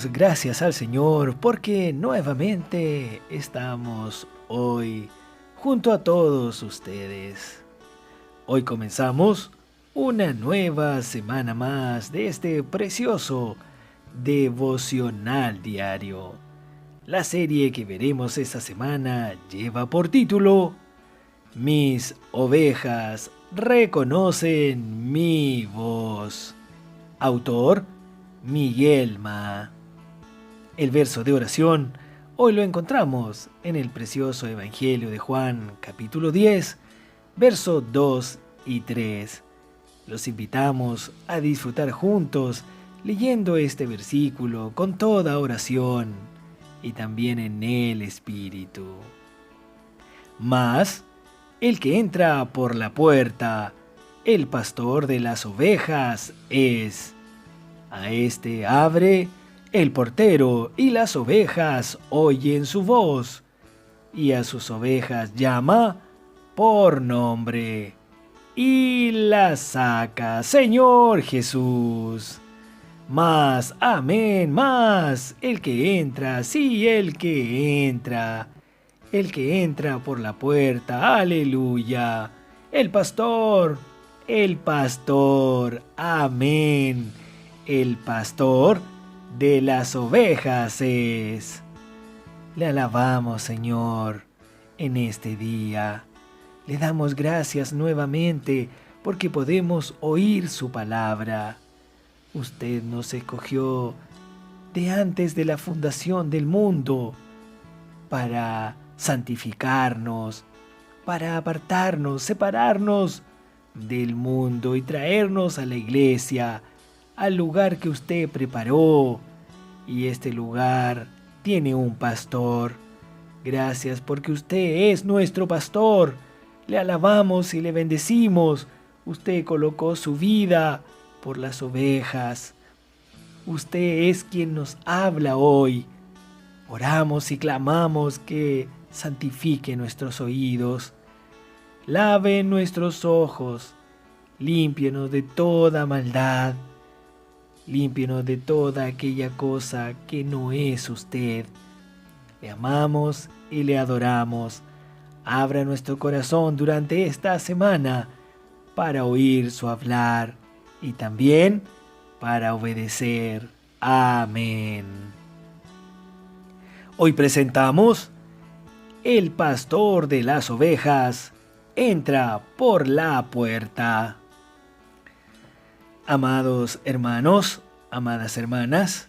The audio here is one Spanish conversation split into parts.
damos gracias al Señor porque nuevamente estamos hoy junto a todos ustedes. Hoy comenzamos una nueva semana más de este precioso devocional diario. La serie que veremos esta semana lleva por título Mis ovejas reconocen mi voz. Autor Miguel Ma. El verso de oración hoy lo encontramos en el precioso Evangelio de Juan, capítulo 10, versos 2 y 3. Los invitamos a disfrutar juntos leyendo este versículo con toda oración y también en el Espíritu. Mas el que entra por la puerta, el pastor de las ovejas es. A este abre el portero y las ovejas oyen su voz, y a sus ovejas llama por nombre y las saca. Señor Jesús. Más, amén, más, el que entra, sí, el que entra por la puerta, aleluya. El pastor, amén. El pastor de las ovejas es. Le alabamos, Señor, en este día. Le damos gracias nuevamente porque podemos oír su palabra. Usted nos escogió de antes de la fundación del mundo para santificarnos, para apartarnos, separarnos del mundo y traernos a la iglesia, al lugar que usted preparó. Y este lugar tiene un pastor. Gracias porque usted es nuestro pastor. Le alabamos y le bendecimos. Usted colocó su vida por las ovejas. Usted es quien nos habla hoy. Oramos y clamamos que santifique nuestros oídos. Lave nuestros ojos. Límpienos de toda maldad. Límpienos de toda aquella cosa que no es usted. Le amamos y le adoramos. Abra nuestro corazón durante esta semana para oír su hablar y también para obedecer. Amén. Hoy presentamos El pastor de las ovejas entra por la puerta. Amados hermanos, amadas hermanas,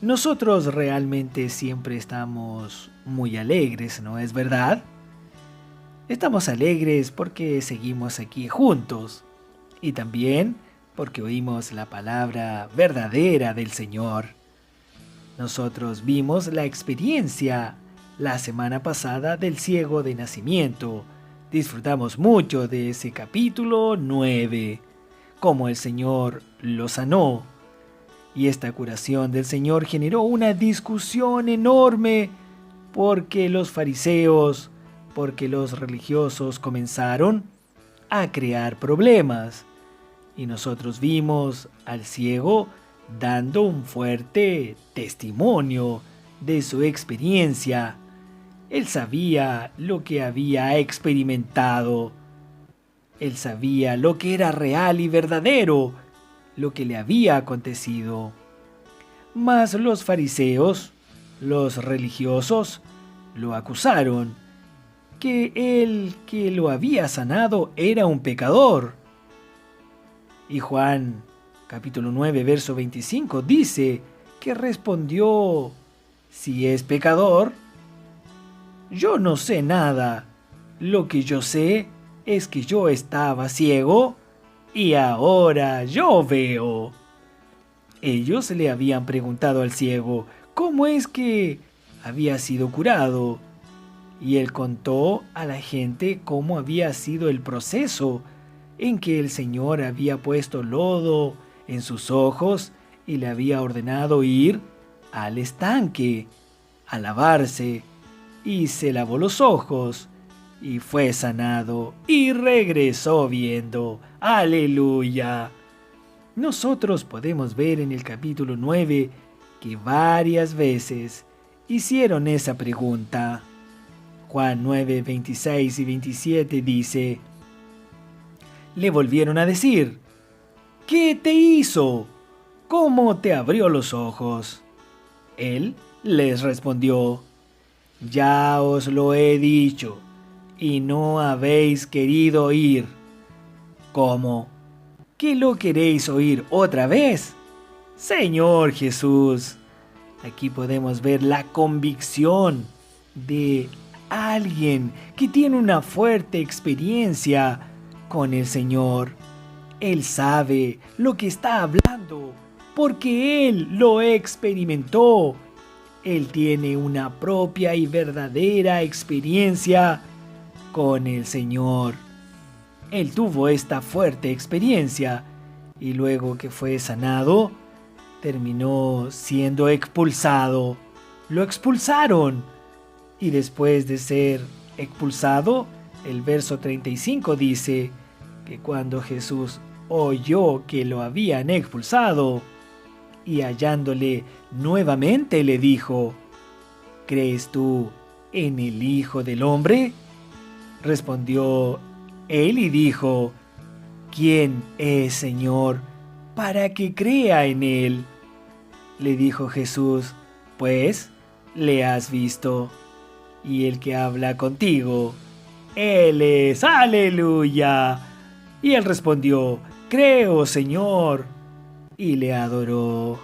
nosotros realmente siempre estamos muy alegres, ¿no es verdad? Estamos alegres porque seguimos aquí juntos y también porque oímos la palabra verdadera del Señor. Nosotros vimos la experiencia la semana pasada del ciego de nacimiento. Disfrutamos mucho de ese capítulo 9. Cómo el Señor lo sanó. Y esta curación del Señor generó una discusión enorme porque los fariseos, porque los religiosos comenzaron a crear problemas. Y nosotros vimos al ciego dando un fuerte testimonio de su experiencia. Él sabía lo que había experimentado. Él sabía lo que era real y verdadero, lo que le había acontecido. Mas los fariseos, los religiosos, lo acusaron, que el que lo había sanado era un pecador. Y Juan, capítulo 9, verso 25, dice que respondió, si es pecador, yo no sé nada, lo que yo sé es que yo estaba ciego y ahora yo veo. Ellos le habían preguntado al ciego cómo es que había sido curado, y él contó a la gente cómo había sido el proceso en que el Señor había puesto lodo en sus ojos y le había ordenado ir al estanque a lavarse, y se lavó los ojos y fue sanado y regresó viendo. ¡Aleluya! Nosotros podemos ver en el capítulo 9 que varias veces hicieron esa pregunta. Juan 9, 26 y 27 dice: le volvieron a decir: ¿qué te hizo? ¿Cómo te abrió los ojos? Él les respondió: ya os lo he dicho, y no habéis querido oír. ¿Cómo? ¿Que lo queréis oír otra vez? Señor Jesús, aquí podemos ver la convicción de alguien que tiene una fuerte experiencia con el Señor. Él sabe lo que está hablando porque Él lo experimentó. Él tiene una propia y verdadera experiencia con el Señor. Él tuvo esta fuerte experiencia y luego que fue sanado, terminó siendo expulsado. Lo expulsaron. Y después de ser expulsado, el verso 35 dice que cuando Jesús oyó que lo habían expulsado, y hallándole nuevamente le dijo: ¿crees tú en el Hijo del Hombre? Respondió él y dijo: ¿quién es, Señor, para que crea en él? Le dijo Jesús: pues le has visto, y el que habla contigo, él es. ¡Aleluya! Y él respondió: creo, Señor, y le adoró.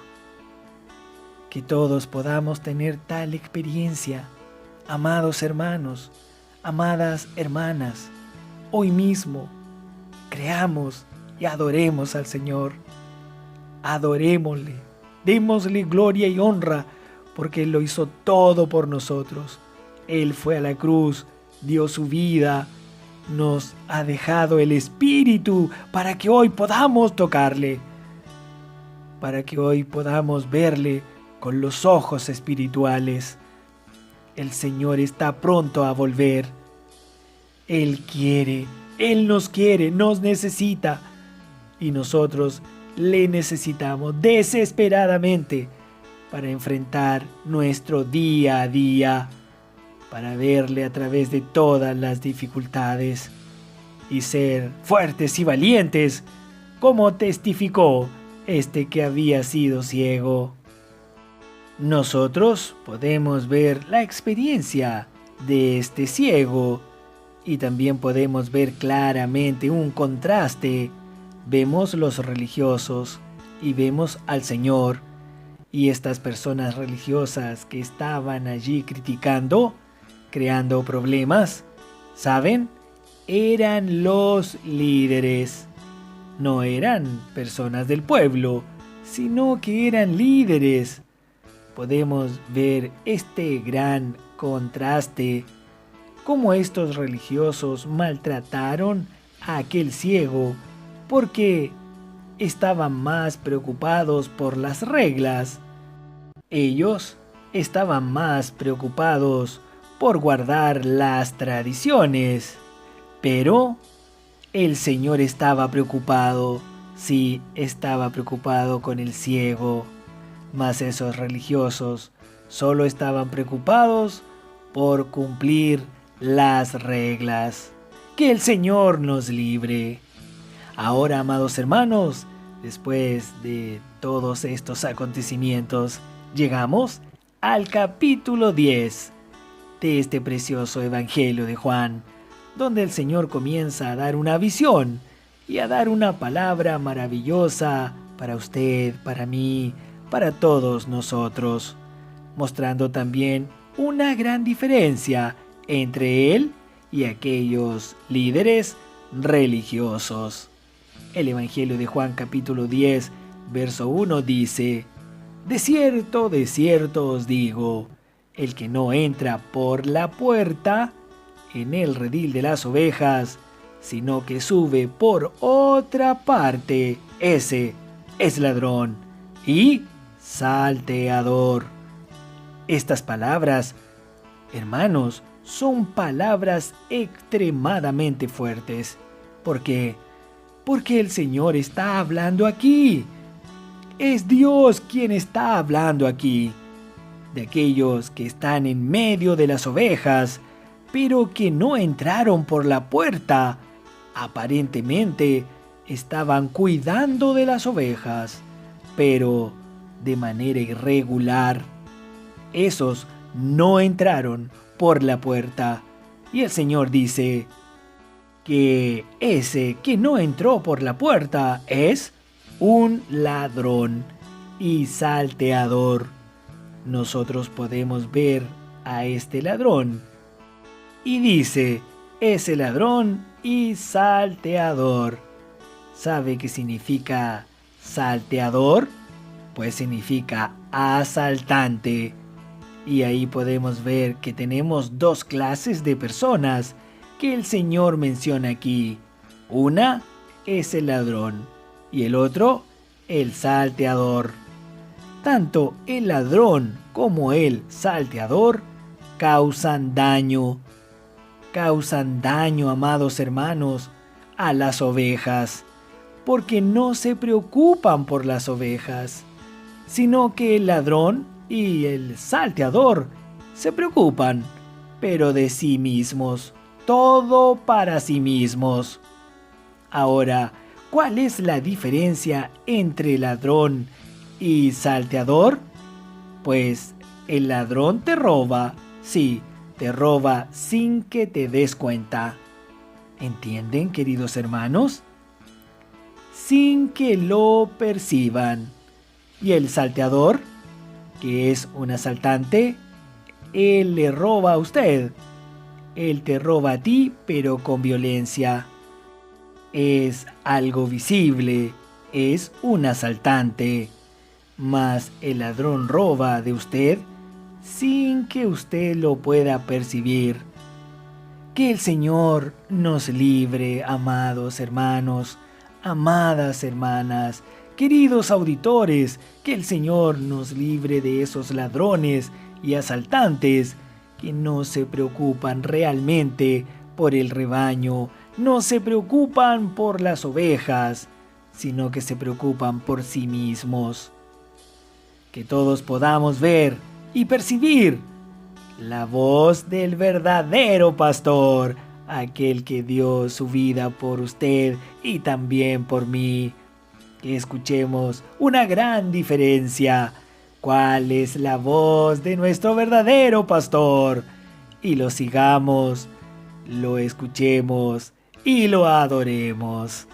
Que todos podamos tener tal experiencia, amados hermanos, amadas hermanas. Hoy mismo, creamos y adoremos al Señor. Adorémosle, démosle gloria y honra, porque Él lo hizo todo por nosotros. Él fue a la cruz, dio su vida, nos ha dejado el Espíritu para que hoy podamos tocarle, para que hoy podamos verle con los ojos espirituales. El Señor está pronto a volver. Él quiere, Él nos quiere, nos necesita, y nosotros le necesitamos desesperadamente para enfrentar nuestro día a día, para verle a través de todas las dificultades y ser fuertes y valientes, como testificó este que había sido ciego. Nosotros podemos ver la experiencia de este ciego y también podemos ver claramente un contraste. Vemos los religiosos y vemos al Señor, y estas personas religiosas que estaban allí criticando, creando problemas, ¿saben? Eran los líderes. No eran personas del pueblo, sino que eran líderes. Podemos ver este gran contraste, cómo estos religiosos maltrataron a aquel ciego porque estaban más preocupados por las reglas. Ellos estaban más preocupados por guardar las tradiciones. Pero el Señor estaba preocupado, sí, estaba preocupado con el ciego. Mas esos religiosos solo estaban preocupados por cumplir las reglas. Que el Señor nos libre. Ahora, amados hermanos, después de todos estos acontecimientos, llegamos al capítulo 10 de este precioso Evangelio de Juan, donde el Señor comienza a dar una visión y a dar una palabra maravillosa para usted, para mí, para todos nosotros, mostrando también una gran diferencia entre Él y aquellos líderes religiosos. El Evangelio de Juan capítulo 10, verso 1 dice: de cierto os digo, el que no entra por la puerta en el redil de las ovejas, sino que sube por otra parte, ese es ladrón y salteador. Estas palabras, hermanos, son palabras extremadamente fuertes. ¿Por qué? Porque el Señor está hablando aquí. Es Dios quien está hablando aquí, de aquellos que están en medio de las ovejas, pero que no entraron por la puerta. Aparentemente estaban cuidando de las ovejas, pero de manera irregular. Esos no entraron por la puerta. Y el Señor dice que ese que no entró por la puerta es un ladrón y salteador. Nosotros podemos ver a este ladrón y dice, ese ladrón y salteador. ¿Sabe qué significa salteador? Pues significa asaltante. Y ahí podemos ver que tenemos dos clases de personas que el Señor menciona aquí. Una es el ladrón y el otro el salteador. Tanto el ladrón como el salteador causan daño. Causan daño, amados hermanos, a las ovejas, porque no se preocupan por las ovejas, sino que el ladrón y el salteador se preocupan, pero de sí mismos, todo para sí mismos. Ahora, ¿cuál es la diferencia entre ladrón y salteador? Pues el ladrón te roba, sí, te roba sin que te des cuenta. ¿Entienden, queridos hermanos? Sin que lo perciban. Y el salteador, que es un asaltante, él le roba a usted. Él te roba a ti, pero con violencia. Es algo visible, es un asaltante. Mas el ladrón roba de usted sin que usted lo pueda percibir. Que el Señor nos libre, amados hermanos, amadas hermanas, queridos auditores, que el Señor nos libre de esos ladrones y asaltantes que no se preocupan realmente por el rebaño, no se preocupan por las ovejas, sino que se preocupan por sí mismos. Que todos podamos ver y percibir la voz del verdadero pastor, aquel que dio su vida por usted y también por mí. Que escuchemos una gran diferencia. ¿Cuál es la voz de nuestro verdadero pastor? Y lo sigamos, lo escuchemos y lo adoremos.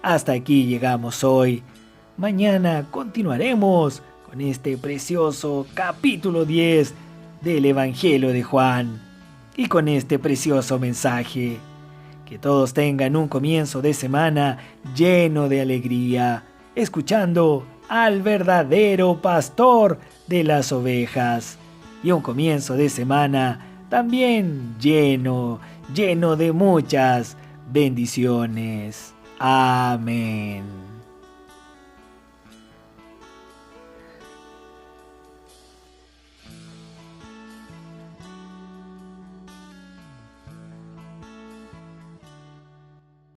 Hasta aquí llegamos hoy. Mañana continuaremos con este precioso capítulo 10 del Evangelio de Juan y con este precioso mensaje. Que todos tengan un comienzo de semana lleno de alegría, escuchando al verdadero pastor de las ovejas, y un comienzo de semana también lleno de muchas bendiciones. Amén.